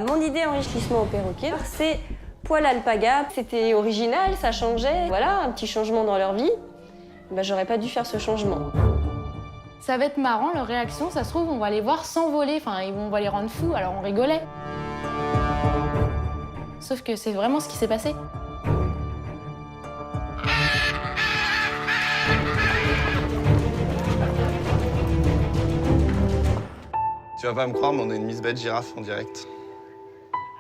Mon idée enrichissement au perroquet, c'est poil alpaga. C'était original, ça changeait. Voilà, un petit changement dans leur vie. Ben, j'aurais pas dû faire ce changement. Ça va être marrant, leur réaction, ça se trouve, on va les voir s'envoler, enfin, on va les rendre fous, alors on rigolait. Sauf que c'est vraiment ce qui s'est passé. Tu vas pas me croire, mais on a une Miss Bête Girafe en direct.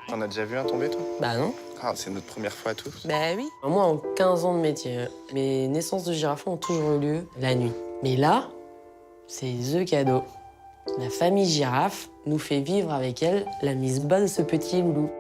T'en as déjà vu un tomber, toi? Bah non. Ah, c'est notre première fois à tous. Bah oui. Moi, en 15 ans de métier, mes naissances de girafes ont toujours eu lieu la nuit. Mais là, c'est the cadeau. La famille girafe nous fait vivre avec elle la mise bas de ce petit loulou.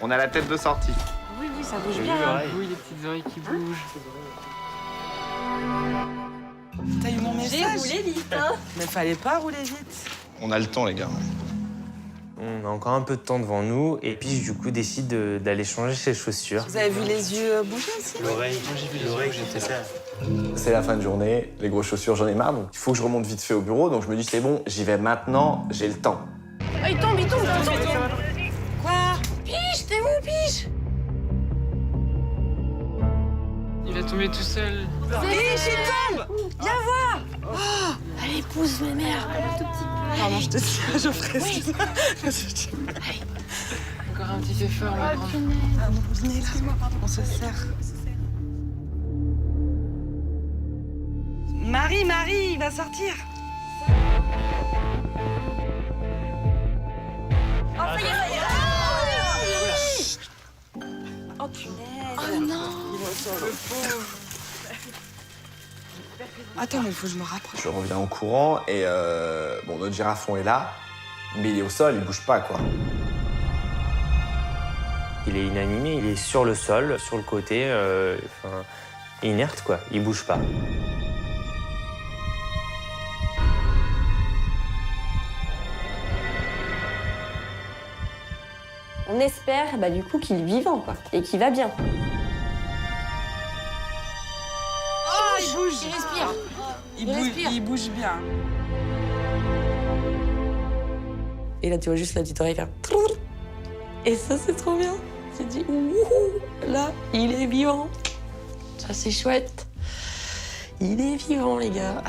On a la tête de sortie. Oui, ça bouge bien. Oui, les petites oreilles qui bougent. T'as eu mon message? J'ai roulé vite, hein. Mais fallait pas rouler vite. On a le temps, les gars. On a encore un peu de temps devant nous et puis du coup décide d'aller changer ses chaussures. Vous avez vu les yeux bouger aussi? L'oreille, j'étais ça. C'est la fin de journée, les grosses chaussures, j'en ai marre, donc il faut que je remonte vite fait au bureau. Donc je me dis, c'est bon, j'y vais maintenant, j'ai le temps. Oh, il tombe. Quoi? Piche, t'es où, Piche? Il va tomber tout seul. Biche, il tombe! Viens voir! Allez, pousse, ma mère. Tout petit peu. Pardon, je te tiens, Geoffrey. Oui. Encore un petit effort, ma grande. Venez, excuse-moi, pardon. On se serre. Marie, il va sortir. Oh, punaise. Oh non. Attends, mais il faut que je me rapproche. Je reviens en courant et bon, notre girafon est là, mais il est au sol, il bouge pas, quoi. Il est inanimé, il est sur le sol, sur le côté, inerte quoi, il bouge pas. On espère bah, du coup qu'il est vivant quoi, et qu'il va bien. Oh, il bouge! Il respire. Il bouge bien. Et là, tu vois juste la petite oreille faire... trrr. Et ça, c'est trop bien. Tu te dis, ouh, là, il est vivant. Ça, c'est chouette. Il est vivant, les gars.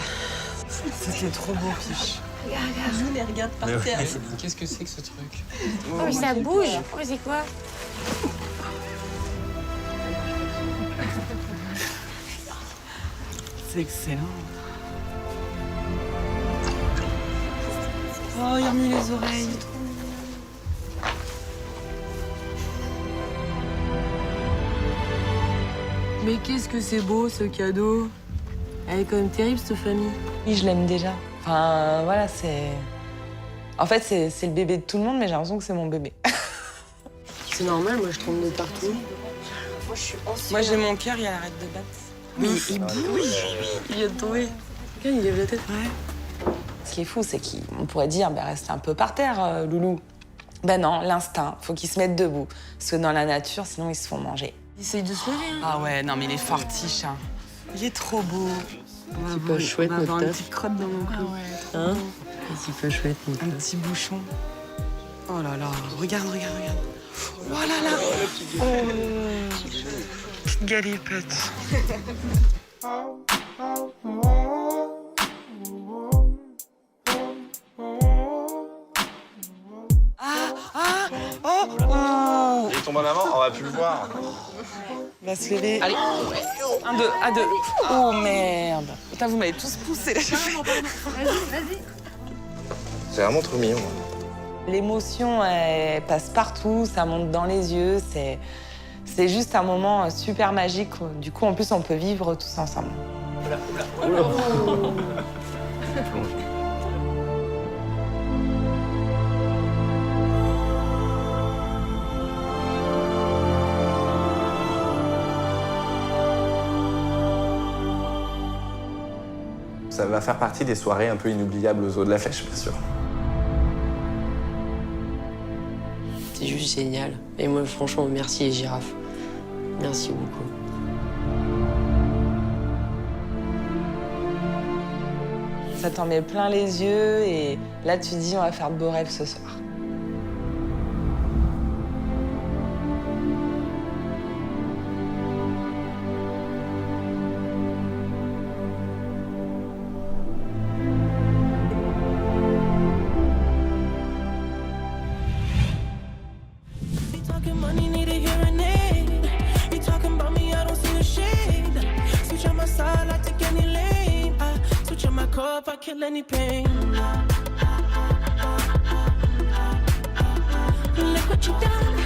C'était trop beau, Piche. Je les regarde par terre. Qu'est-ce que c'est que ce truc? Oh, mais ça bouge. Oh, mais c'est quoi? C'est excellent. Oh, il a mis les oreilles. Mais qu'est-ce que c'est beau, ce cadeau. Elle est quand même terrible, cette famille. Oui, je l'aime déjà. Enfin, voilà, c'est... En fait, c'est le bébé de tout le monde, mais j'ai l'impression que c'est mon bébé. C'est normal, moi, je tombe de partout. Moi je suis anxieuse. Moi, j'ai mon cœur, il arrête de battre. Mais il bouge. Il vient de tomber. Regarde, il lève la tête. Ouais. Ce qui est fou, c'est qu'on pourrait dire, bah, reste un peu par terre, loulou. Ben non, l'instinct, faut qu'ils se mettent debout. Parce que dans la nature, sinon, ils se font manger. Il essaye de se lever, hein. Ah ouais, non, mais il est fortiche, hein. Il est trop beau. C'est pas chouette, on va avoir notre une taf. petite crotte dans mon cou. Hein? C'est pas chouette, mon Un petit bouchon. Oh là là, regarde. Oh là là. Petite galipette. Oh. tombe en avant, on va plus le voir. Il va se lever. Allez, 1, 2, à 2. Oh merde. Putain, vous m'avez tous poussé là. C'est vraiment trop mignon. L'émotion, elle passe partout, ça monte dans les yeux. C'est juste un moment super magique. Du coup, en plus, on peut vivre tous ensemble. Ça va faire partie des soirées un peu inoubliables aux Eaux de la Flèche, bien sûr. C'est juste génial. Et moi, franchement, merci les girafes. Merci beaucoup. Ça t'en met plein les yeux et là, tu te dis, on va faire de beaux rêves ce soir. Kill any pain. Look what you done.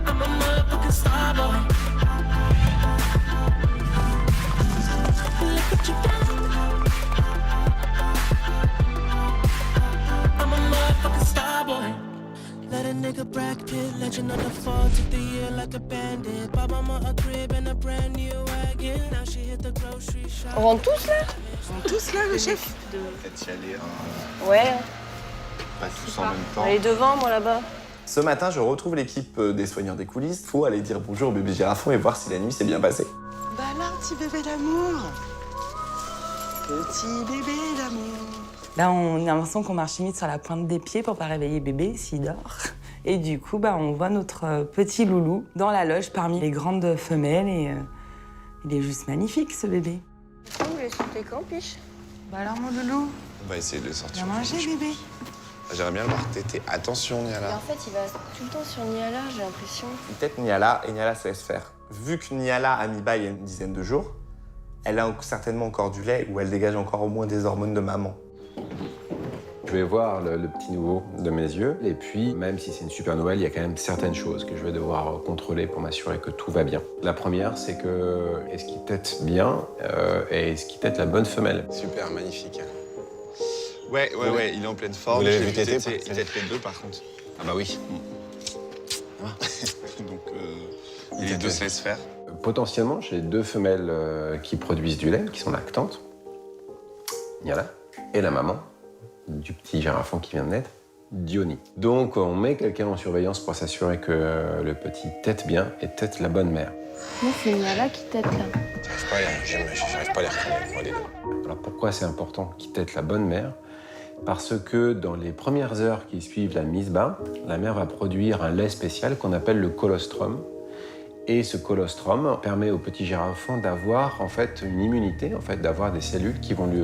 I'm a motherfucking star boy. Look what you done. I'm a motherfucking star boy. Let a nigga Brad Pitt, legend of the fall, took the year like a bandit. Bought mama a crib and a brand new wagon. Now she hit the grocery shop. On rentre tous là? Ils sont tous là, le chef. Peut-être y aller, Ouais. pas tous en même temps. Allez devant, moi là-bas. Ce matin, je retrouve l'équipe des soignants des coulisses. Faut aller dire bonjour au bébé girafon et voir si la nuit s'est bien passée. Bah là, petit bébé d'amour. Petit bébé d'amour. Là, on a l'impression qu'on marche limite sur la pointe des pieds pour pas réveiller bébé s'il dort. Et du coup, on voit notre petit loulou dans la loge parmi les grandes femelles et il est juste magnifique, ce bébé. Vous voulez sauter quand, Piche? Bah alors, mon loulou, On va essayer de le sortir. viens manger, bébé. J'aimerais bien le voir téter. Attention, Et Niala. en fait, il va tout le temps sur Niala, j'ai l'impression. Peut-être Niala, et Niala se laisse faire. Vu que Niala a mis bas il y a une dizaine de jours, elle a certainement encore du lait ou elle dégage encore au moins des hormones de maman. Je vais voir le petit nouveau de mes yeux. Et puis, même si c'est une super nouvelle, il y a quand même certaines choses que je vais devoir contrôler pour m'assurer que tout va bien. La première, c'est que est-ce qu'il tète bien et est-ce qu'il tète la bonne femelle? Super, magnifique. Ouais, il est en pleine forme. Vous l'avez J'ai vu téter, Il tète les deux, par contre. Ah bah oui. Donc, les deux se laissent faire. Potentiellement, j'ai deux femelles qui produisent du lait, qui sont lactantes. Niala et la maman du petit girafon qui vient de naître, Diony. Donc on met quelqu'un en surveillance pour s'assurer que le petit tète bien et tète la bonne mère. Moi, c'est Niala qui tète là. J'arrive pas à les reconnaître. Alors pourquoi c'est important qu'il tète la bonne mère? Parce que dans les premières heures qui suivent la mise bas, la mère va produire un lait spécial qu'on appelle le colostrum. Et ce colostrum permet au petit girafon d'avoir en fait une immunité, en fait, d'avoir des cellules qui vont lui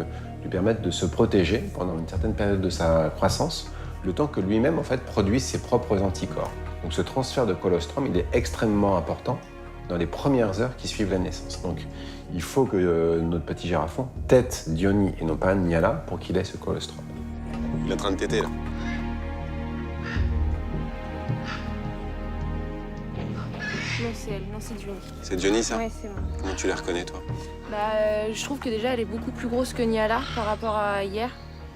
permettre de se protéger pendant une certaine période de sa croissance, le temps que lui-même en fait produise ses propres anticorps. Donc ce transfert de colostrum, il est extrêmement important dans les premières heures qui suivent la naissance. Donc il faut que notre petit girafon tète Diony et non pas Niala pour qu'il ait ce colostrum. Il est en train de téter, là. Non, c'est elle, non, c'est Diony. C'est Diony, ça? Ouais, c'est moi. Comment tu les reconnais, toi? Je trouve que déjà, elle est beaucoup plus grosse que Niala par rapport à hier.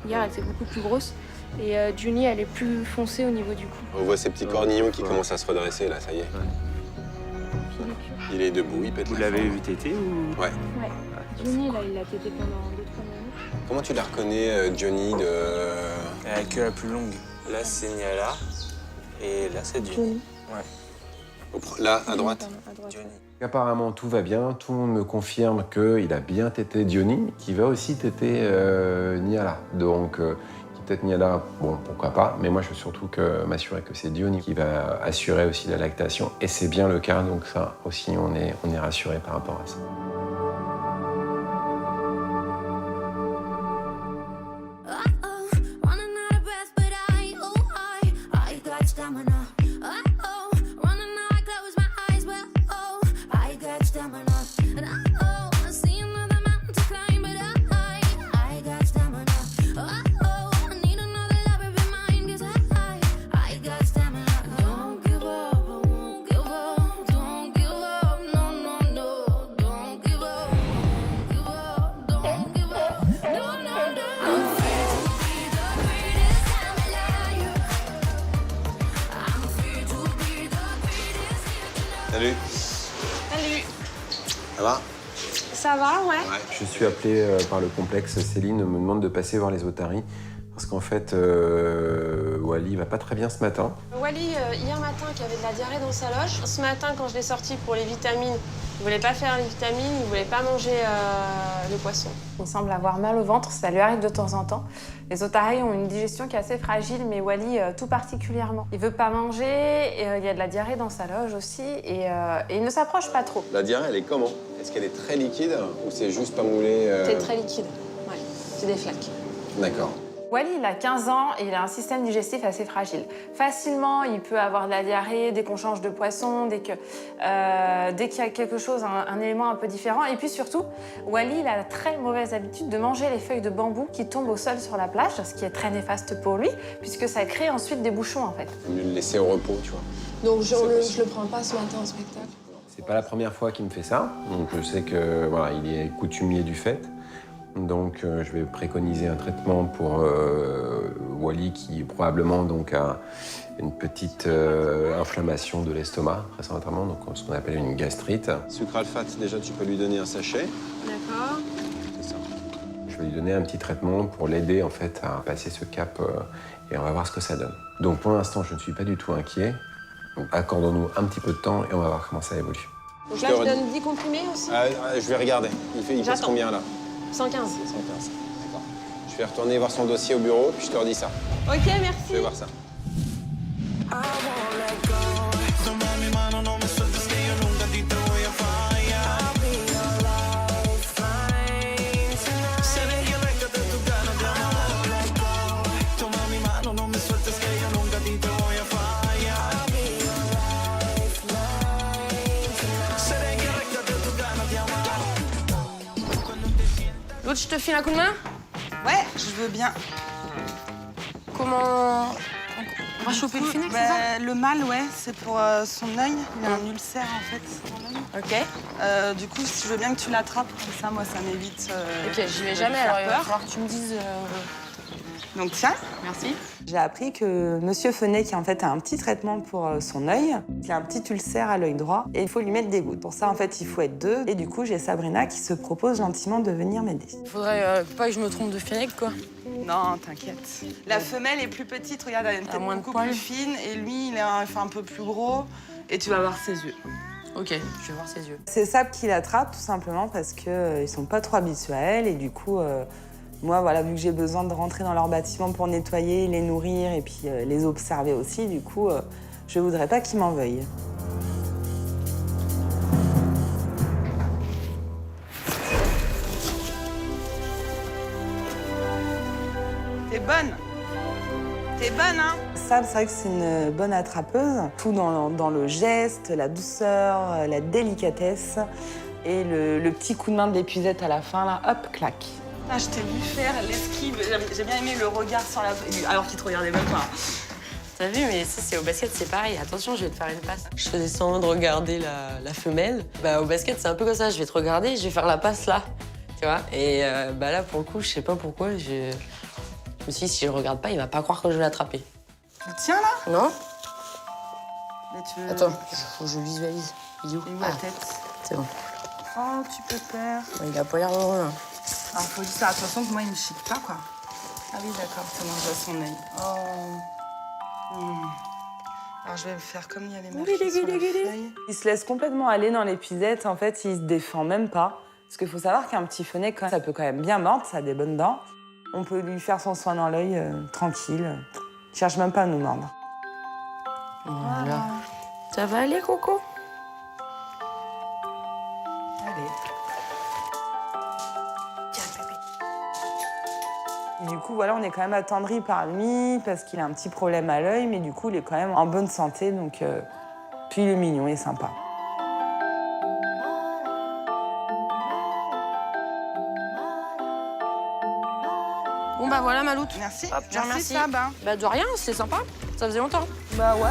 Hier, elle était beaucoup plus grosse. Et Diony, elle est plus foncée au niveau du cou. On voit ses petits cornillons qui commencent à se redresser, là, ça y est. Il est debout, il pète Vous la l'avez forme. vu téter ou? Ouais. Ouais. Diony, là, il l'a tété pendant 2-3 minutes. Comment tu la reconnais, Diony, de... Elle a la queue la plus longue. Là, c'est Niala. Et là, c'est Diony. Ouais. Là, à droite. À droite. Diony. Apparemment, tout va bien. Tout le monde me confirme qu'il a bien tété Diony, qui va aussi téter Niala. Donc, qui tète Niala, bon, pourquoi pas. Mais moi, je veux surtout m'assurer que c'est Diony qui va assurer aussi la lactation. Et c'est bien le cas, donc ça aussi, on est rassuré par rapport à ça. Salut. Salut. Ça va? Ça va, ouais. Je suis appelé par le complexe. Céline me demande de passer voir les otaries. Parce qu'en fait, Wally va pas très bien ce matin. Wally, hier matin, qui avait de la diarrhée dans sa loge. Ce matin, quand je l'ai sorti pour les vitamines, il voulait pas faire les vitamines, il voulait pas manger le poisson. Il semble avoir mal au ventre, ça lui arrive de temps en temps. Les otaries ont une digestion qui est assez fragile, mais Wally tout particulièrement. Il veut pas manger, il y a de la diarrhée dans sa loge aussi, et il ne s'approche pas trop. La diarrhée, elle est comment? Est-ce qu'elle est très liquide ou c'est juste pas moulé C'est très liquide, ouais. C'est des flaques. D'accord. Wally, il a 15 ans et il a un système digestif assez fragile. Facilement, il peut avoir de la diarrhée dès qu'on change de poisson, dès qu'il y a quelque chose, un élément un peu différent. Et puis surtout, Wally, il a la très mauvaise habitude de manger les feuilles de bambou qui tombent au sol sur la plage, ce qui est très néfaste pour lui, puisque ça crée ensuite des bouchons, en fait. Il faut mieux le laisser au repos, tu vois. Donc je le prends pas ce matin au spectacle. C'est pas la première fois qu'il me fait ça. Donc je sais que voilà, il est coutumier du fait. Donc je vais préconiser un traitement pour Wally qui probablement donc, a une petite inflammation de l'estomac, très certainement, donc ce qu'on appelle une gastrite. Sucre alphate, déjà tu peux lui donner un sachet. D'accord. C'est ça. Je vais lui donner un petit traitement pour l'aider en fait à passer ce cap et on va voir ce que ça donne. Donc pour l'instant, je ne suis pas du tout inquiet. Donc accordons-nous un petit peu de temps et on va voir comment ça évolue. Donc là, je donne 10 comprimés aussi. Je vais regarder. Il passe combien là? 115. 115, d'accord. Je vais retourner voir son dossier au bureau, puis je te redis ça. Ok, merci. Je vais voir ça. L'autre, je te file un coup de main? Ouais, je veux bien. Comment... On va choper le Phénix, c'est ça? Le mal, ouais, c'est pour son œil. Il a un ulcère, en fait, dans l'œil. Ok. Du coup, si je veux bien que tu l'attrapes, comme ça, moi, ça m'évite Ok, j'y vais de jamais, lui faire alors il va peur. falloir que tu me dises... Donc tiens. Merci. J'ai appris que Monsieur Fenet, qui en fait a un petit traitement pour son œil, il a un petit ulcère à l'œil droit et il faut lui mettre des gouttes. Pour ça, en fait, il faut être deux. Et du coup, j'ai Sabrina qui se propose gentiment de venir m'aider. Faudrait pas que je me trompe de Fennec, quoi. Non, t'inquiète. La femelle est plus petite, regarde, elle est peut-être moins de beaucoup poils. plus fine. Et lui, il est un peu plus gros. Et tu vas voir ses yeux. Ok, je vais voir ses yeux. C'est Sab qui l'attrape, tout simplement, parce qu'ils sont pas trop habitués à elle. Et du coup, moi, voilà, vu que j'ai besoin de rentrer dans leur bâtiment pour nettoyer, les nourrir et puis les observer aussi, du coup, je voudrais pas qu'ils m'en veuillent. T'es bonne. T'es bonne, hein? Sab, c'est vrai que c'est une bonne attrapeuse. Tout dans le geste, la douceur, la délicatesse et le petit coup de main de l'épuisette à la fin, là, hop, clac. Ah, je t'ai vu faire l'esquive. J'ai bien aimé le regard sur la... Alors qu'il te regardait même pas. T'as vu, mais ça, c'est au basket, c'est pareil. Attention, je vais te faire une passe. Je faisais semblant de regarder la femelle. Bah, au basket, c'est un peu comme ça. Je vais te regarder, je vais faire la passe là. Tu vois? Et bah là, pour le coup, je sais pas pourquoi, je me suis dit, si je le regarde pas, il va pas croire que je vais l'attraper. Tu le tiens, là? Non? Mais tu veux... Attends, faut que je visualise. Il est où? Et où la tête? C'est bon. Oh, tu peux peur. Il a pas l'air heureux, là. Alors, faut juste faire attention que moi, il me chique pas, quoi. Ah oui, d'accord, ça mange à son œil. Oh. Alors, je vais faire comme il y a les marqués sur la feuille. Il se laisse complètement aller dans l'épuisette. En fait, il se défend même pas. Parce qu'il faut savoir qu'un petit Fenet, ça peut quand même bien mordre, ça a des bonnes dents. On peut lui faire son soin dans l'œil, tranquille. Il cherche même pas à nous mordre. Voilà. Ça va aller, Coco? Allez. Et du coup, voilà, on est quand même attendri par lui parce qu'il a un petit problème à l'œil, mais du coup, il est quand même en bonne santé. Donc, puis il est mignon et sympa. Bon, bah voilà, Maloute. Merci. Hop, je remercie. Sab, hein. Bah de rien, c'était sympa. Ça faisait longtemps. Bah ouais.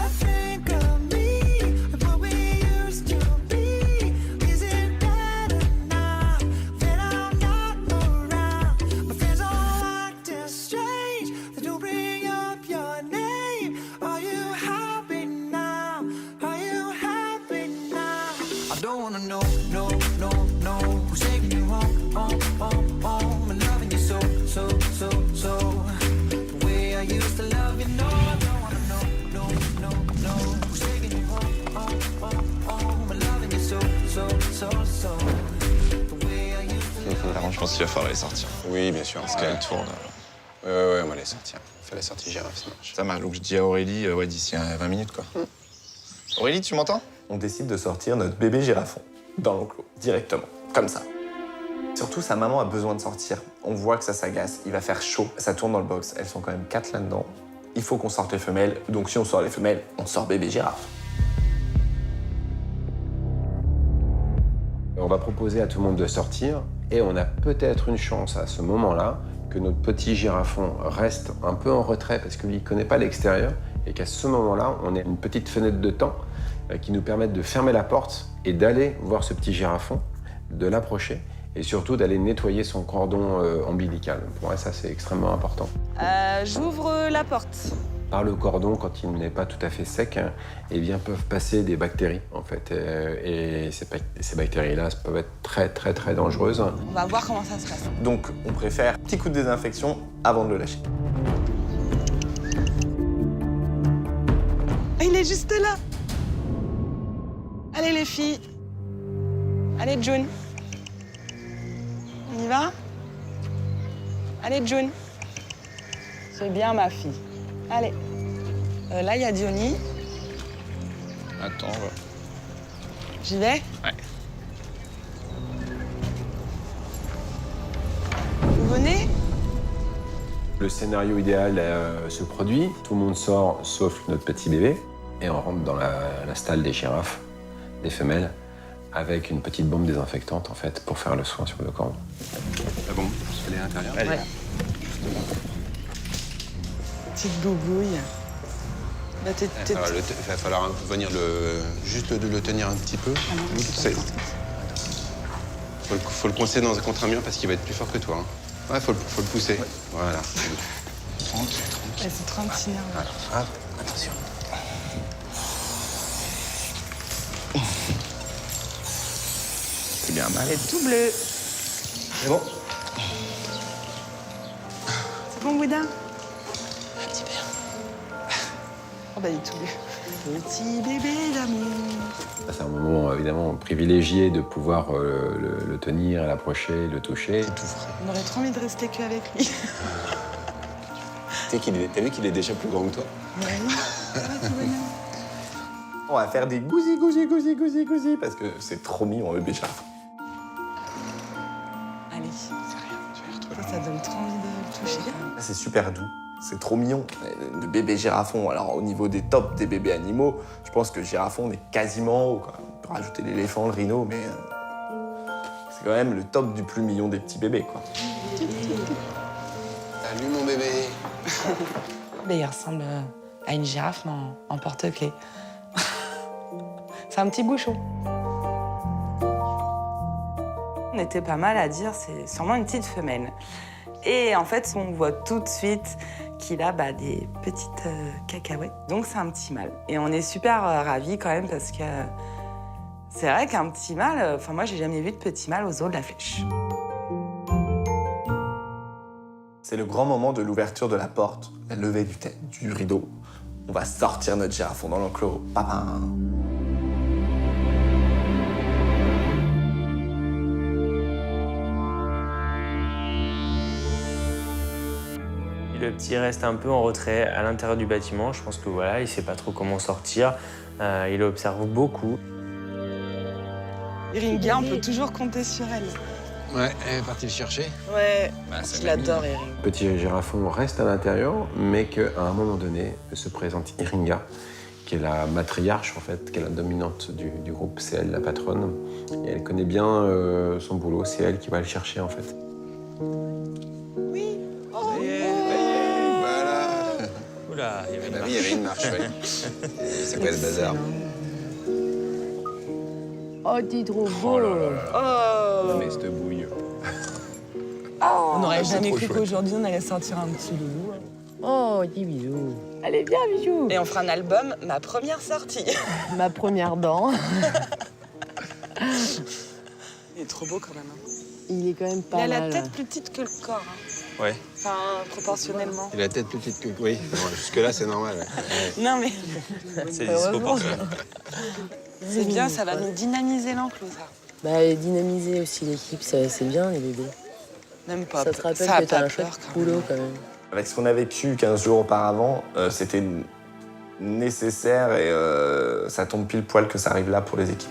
know, no, no, no. Who's taking you home, home, home, home? And loving you so, so, so, so. The way I used to love you, no, I don't wanna know, no, no, no. Who's taking you home, home, home, home? And loving you so, so, so, so. The way I used to love you. Je pense qu'il va falloir les sortir. Oui, bien sûr. Parce qu'elle tourne. Ouais, on va les sortir. Fais la sortie girafe, ça marche. Ça marche. Donc je dis à Aurélie, ouais, d'ici 20 minutes, quoi. Aurélie, tu m'entends? On décide de sortir notre bébé girafon dans l'enclos, directement, comme ça. Surtout, sa maman a besoin de sortir. On voit que ça s'agace, il va faire chaud. Ça tourne dans le box, elles sont quand même 4 là-dedans. Il faut qu'on sorte les femelles, donc si on sort les femelles, on sort bébé girafe. On va proposer à tout le monde de sortir et on a peut-être une chance à ce moment-là que notre petit girafon reste un peu en retrait parce qu'il ne connaît pas l'extérieur et qu'à ce moment-là, on ait une petite fenêtre de temps qui nous permette de fermer la porte et d'aller voir ce petit girafon, de l'approcher et surtout d'aller nettoyer son cordon ombilical. Pour moi, ça, c'est extrêmement important. J'ouvre la porte. Par le cordon, quand il n'est pas tout à fait sec, eh bien, peuvent passer des bactéries, en fait. Et ces bactéries-là peuvent être très, très, très dangereuses. On va voir comment ça se passe. Donc, on préfère un petit coup de désinfection avant de le lâcher. Il est juste là. Allez les filles. Allez June. On y va? Allez June. C'est bien ma fille. Allez. Là, il y a Diony. Attends, ouais. J'y vais? Ouais. Vous venez? Le scénario idéal se produit, tout le monde sort sauf notre petit bébé, et on rentre dans la stalle des girafes, des femelles, avec une petite bombe désinfectante, en fait, pour faire le soin sur le cordon. La bombe, elle est à l'intérieur. Allez. Ouais. Petite boubouille. Bah, Il va falloir venir juste le tenir un petit peu. Faut le coincer contre un mur parce qu'il va être plus fort que toi. Hein. Ouais, faut le pousser. Ouais. Voilà. Tranquille. C'est 36 nerfs. Voilà. Hop, attention. C'est bien mal. C'est tout bleu. C'est bon? C'est bon, Bouddha? Un petit peu. Oh bah, il est tout bleu. Petit bébé d'amour. C'est un moment évidemment privilégié de pouvoir le tenir, l'approcher, le toucher. C'est tout frais. On aurait trop envie de rester qu'avec lui. T'as vu qu'il est déjà plus grand que toi? Oui. Ça va, tout va bien. On va faire des gousi, gousi, gousi, gousi, gousi, parce que c'est trop mignon, bébé girafe. Allez, c'est rien. Ça donne trop envie de le toucher. C'est super doux, c'est trop mignon. Le bébé girafon, alors au niveau des tops des bébés animaux, je pense que girafon on est quasiment haut. Quoi. On peut rajouter l'éléphant, le rhino, mais c'est quand même le top du plus mignon des petits bébés. Quoi. Salut mon bébé. Mais il ressemble à une girafe, mais en porte-clés. C'est un petit bouchon. On était pas mal à dire, c'est sûrement une petite femelle. Et en fait, on voit tout de suite qu'il a des petites cacahuètes. Donc c'est un petit mâle. Et on est super ravis quand même parce que c'est vrai qu'un petit mâle, moi j'ai jamais vu de petit mâle aux eaux de la Flèche. C'est le grand moment de l'ouverture de la porte, la levée du rideau. On va sortir notre girafon dans l'enclos. Papa. Le petit reste un peu en retrait à l'intérieur du bâtiment. Je pense que voilà, il sait pas trop comment sortir. Il observe beaucoup. Iringa, on peut toujours compter sur elle. Ouais, elle est partie le chercher. Ouais, c'est je l'adore, Iringa. Le petit girafon reste à l'intérieur, mais qu'à un moment donné se présente Iringa, qui est la matriarche, en fait, qui est la dominante du groupe. C'est elle la patronne. Et elle connaît bien son boulot. C'est elle qui va le chercher, en fait. Oui. Voilà. Oula, il y avait une marche. Il y avait une marche, ouais. C'est quoi ce bazar? Oh, dis trop beau. Oh là là là. Oh. Mais cette bouille. On n'aurait c'est jamais trop cru chouette. qu'aujourd'hui on allait sortir un petit loulou. Oh, dis bisous. Allez, viens, bijou. Et on fera un album, ma première sortie. Ma première dent. Il est trop beau quand même. Hein. Il est quand même pas Il a mal. la tête plus petite que le corps. Hein. Ouais. Enfin, proportionnellement. Il a la tête plus petite que... Oui, bon, jusque-là, c'est normal. Ouais. Non, mais C'est disproportionné. c'est bien, ça va nous dynamiser l'enclos, ça. Bah, et dynamiser aussi l'équipe, c'est bien, les bébés. Même pas. Ça te rappelle Ça a que t'as pas un chouette peur, quand boulot même. quand même. Avec ce qu'on a vécu 15 jours auparavant, c'était nécessaire et ça tombe pile poil que ça arrive là pour les équipes.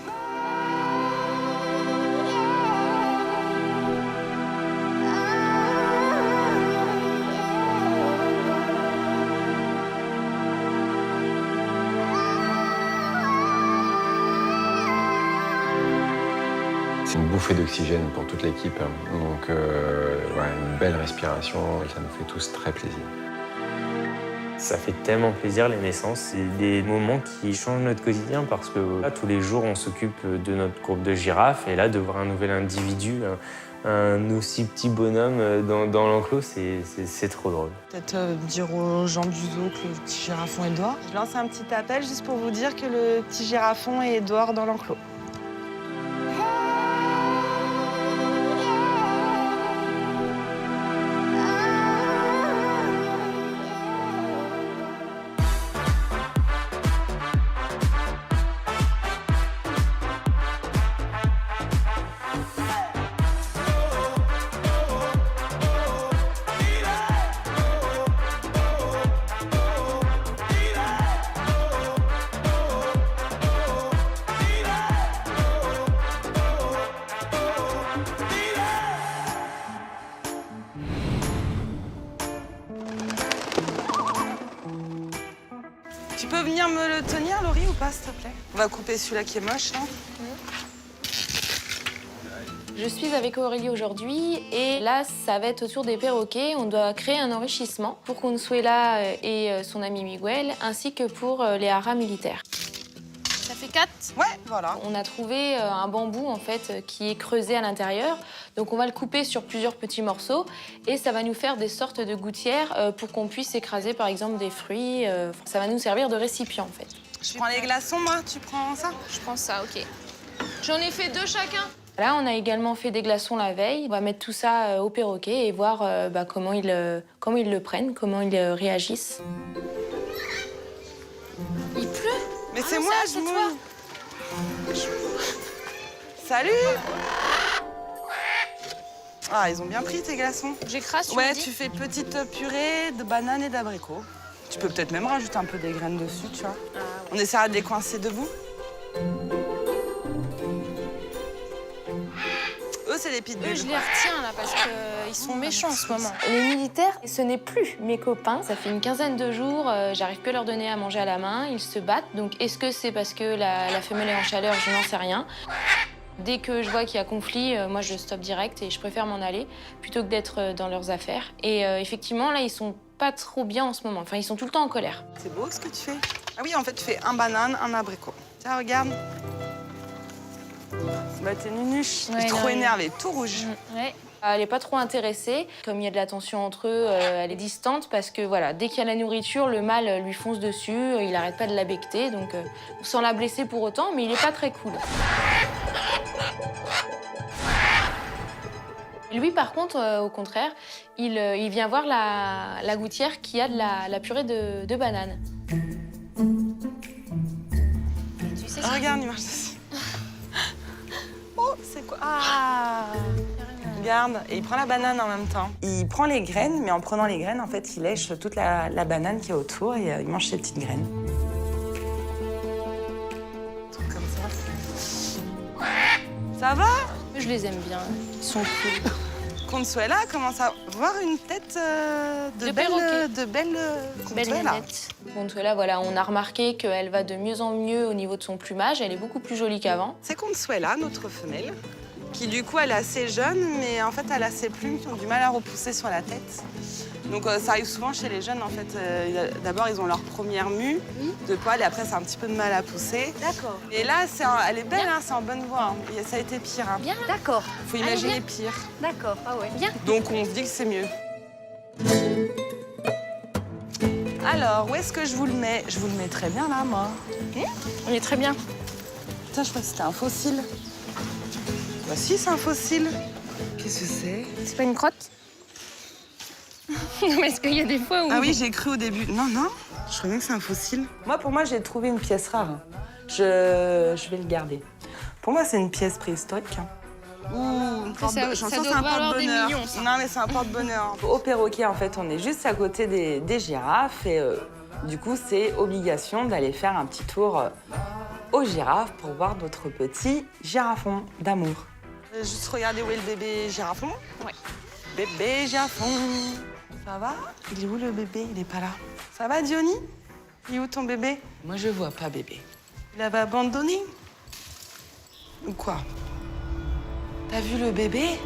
C'est une bouffée d'oxygène pour toute l'équipe. Donc, une belle respiration et ça nous fait tous très plaisir. Ça fait tellement plaisir, les naissances. C'est des moments qui changent notre quotidien parce que là, tous les jours, on s'occupe de notre groupe de girafes. Et là, de voir un nouvel individu, un aussi petit bonhomme dans l'enclos, c'est trop drôle. Peut-être dire aux gens du zoo que le petit girafon est dehors. Je lance un petit appel juste pour vous dire que le petit girafon est dehors dans l'enclos. Tu peux venir me le tenir, Laurie, ou pas, s'il te plaît? On va couper celui-là qui est moche, hein. Je suis avec Aurélie aujourd'hui et là, ça va être au tour des perroquets. On doit créer un enrichissement pour Consuela et son ami Miguel, ainsi que pour les haras militaires. Ça fait 4. Ouais, voilà. On a trouvé un bambou, en fait, qui est creusé à l'intérieur. Donc, on va le couper sur plusieurs petits morceaux et ça va nous faire des sortes de gouttières pour qu'on puisse écraser, par exemple, des fruits. Ça va nous servir de récipient, en fait. Je prends les glaçons, moi. Tu prends ça? Je prends ça, OK. J'en ai fait 2 chacun. Là, on a également fait des glaçons la veille. On va mettre tout ça au perroquet et voir comment ils le prennent, comment ils réagissent. Il pleut. Mais c'est moi, je mouille. Salut. Ah, ils ont bien pris tes glaçons. J'écrase, Ouais, tu fais petite purée de bananes et d'abricots. Tu peux peut-être même rajouter un peu des graines dessus, tu vois. Ah, ouais. On essaiera de les coincer debout. Eux, c'est des pitbulls. Eux, je les retiens là parce qu'ils sont méchants en ce moment. Les militaires, ce n'est plus mes copains. Ça fait une quinzaine de jours, j'arrive plus à leur donner à manger à la main. Ils se battent. Donc, est-ce que c'est parce que la femelle est en chaleur? Je n'en sais rien. Dès que je vois qu'il y a conflit, moi, je stoppe direct et je préfère m'en aller plutôt que d'être dans leurs affaires. Et effectivement, là, ils sont pas trop bien en ce moment. Enfin, ils sont tout le temps en colère. C'est beau ce que tu fais. Ah oui, en fait, tu fais un banane, un abricot. Tiens, regarde. Bah, t'es nunuche. Ouais, trop non, énervée, tout rouge. Ouais. Elle n'est pas trop intéressée. Comme il y a de la tension entre eux, elle est distante parce que voilà, dès qu'il y a la nourriture, le mâle lui fonce dessus, il n'arrête pas de la becqueter, donc sans la blesser pour autant, mais il n'est pas très cool. Lui, par contre, au contraire, il vient voir la gouttière qui a de la purée de banane. Tu sais, regarde, il marche dessus. Oh, c'est quoi? Ah! Regarde, et il prend la banane en même temps. Il prend les graines, mais en prenant les graines, en fait, il lèche toute la banane qui est autour et il mange ses petites graines. Un truc comme ça. Ça va? Je les aime bien, ils sont cool. Consuela commence à voir une tête de belle Consuela. Consuela, voilà, on a remarqué qu'elle va de mieux en mieux au niveau de son plumage. Elle est beaucoup plus jolie qu'avant. C'est Consuela, notre femelle, qui du coup, elle est assez jeune, mais en fait, elle a ses plumes qui ont du mal à repousser sur la tête. Donc ça arrive souvent chez les jeunes, en fait. D'abord, ils ont leur première mue de poils et après, c'est un petit peu de mal à pousser. D'accord. Et là, elle est belle, hein, c'est en bonne voie. Hein. Ça a été pire. Hein. Bien. D'accord. Faut imaginer pire. D'accord, ah ouais. Bien. Donc on se dit que c'est mieux. Alors, où est-ce que je vous le mets? Je vous le mets très bien là, moi. On est très bien. Putain, je crois que c'était un fossile. Bah si, c'est un fossile. Qu'est-ce que c'est? C'est pas une crotte? Non, mais est-ce qu'il y a des fois où... Ah oui, j'ai cru au début. Non, non, je crois bien que c'est un fossile. Pour moi, j'ai trouvé une pièce rare. Je vais le garder. Pour moi, c'est une pièce préhistorique. Ouh, ça doit valoir des millions, ça. Non, mais c'est un porte-bonheur. Au perroquet, en fait, on est juste à côté des girafes et du coup, c'est obligation d'aller faire un petit tour aux girafes pour voir notre petit girafon d'amour. Je vais juste regarder où est le bébé girafon. Ouais. Bébé girafon. Ça va? Il est où le bébé? Il est pas là. Ça va, Diony? Il est où ton bébé? Moi, je vois pas bébé. Il l'avait abandonné? Ou quoi? T'as vu le bébé?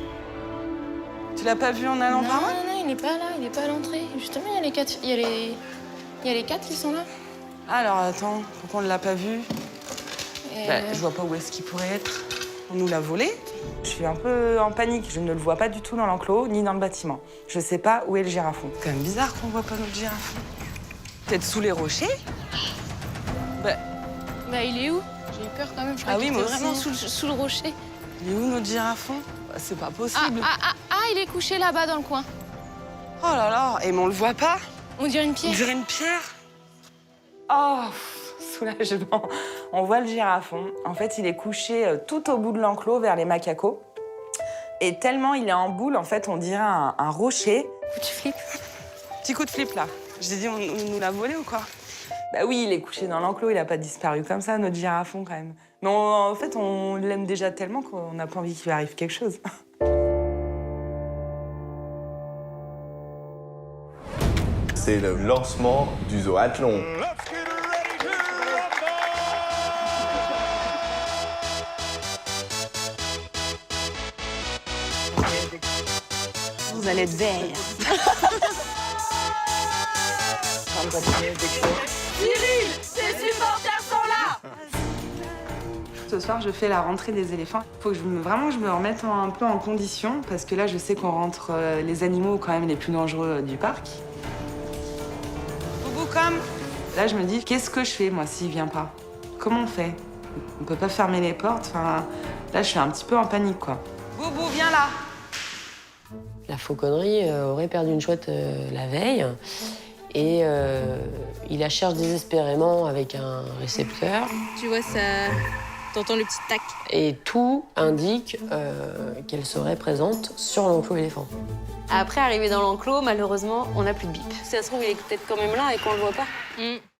Tu l'as pas vu en allant par là? Non, il est pas là, il est pas à l'entrée. Justement, il y a les quatre, il y a les quatre qui sont là. Alors attends, pourquoi on ne l'a pas vu? Et, Je vois pas où est-ce qu'il pourrait être. On nous l'a volé? Je suis un peu en panique. Je ne le vois pas du tout dans l'enclos ni dans le bâtiment. Je sais pas où est le girafon. C'est quand même bizarre qu'on voit pas notre girafon. Peut-être sous les rochers? Bah, il est où? J'ai eu peur quand même. Je crois Ah oui, qu'il moi était vraiment aussi. sous le rocher. Il est où notre girafon? Bah, c'est pas possible. Il est couché là-bas dans le coin. Oh là là, et mais on le voit pas? On dirait une On pierre. dirait une pierre. Oh, soulagement. On voit le girafon. En fait, il est couché tout au bout de l'enclos vers les macacos. Et tellement il est en boule, en fait, on dirait un rocher. Coup de flip. Petit coup de flip là. Je t'ai dit, on nous l'a volé ou quoi? Bah oui, il est couché dans l'enclos, il a pas disparu comme ça, notre girafon, quand même. Mais en fait, on l'aime déjà tellement qu'on n'a pas envie qu'il lui arrive quelque chose. C'est le lancement du zoathlon. Vous allez être verts. Ce soir, je fais la rentrée des éléphants. Il faut que je me remette un peu en condition, parce que là, je sais qu'on rentre les animaux quand même les plus dangereux du parc. Boubou comme. Là, je me dis, qu'est-ce que je fais, moi, s'il vient pas? Comment on fait? On peut pas fermer les portes. Enfin, là, je suis un petit peu en panique, quoi. Boubou, viens là. La fauconnerie aurait perdu une chouette la veille et il la cherche désespérément avec un récepteur. Tu vois, ça... T'entends le petit tac. Et tout indique qu'elle serait présente sur l'enclos éléphant. Après, arrivé dans l'enclos, malheureusement, on n'a plus de bip. Si ça se trouve, il est peut-être quand même là et qu'on le voit pas.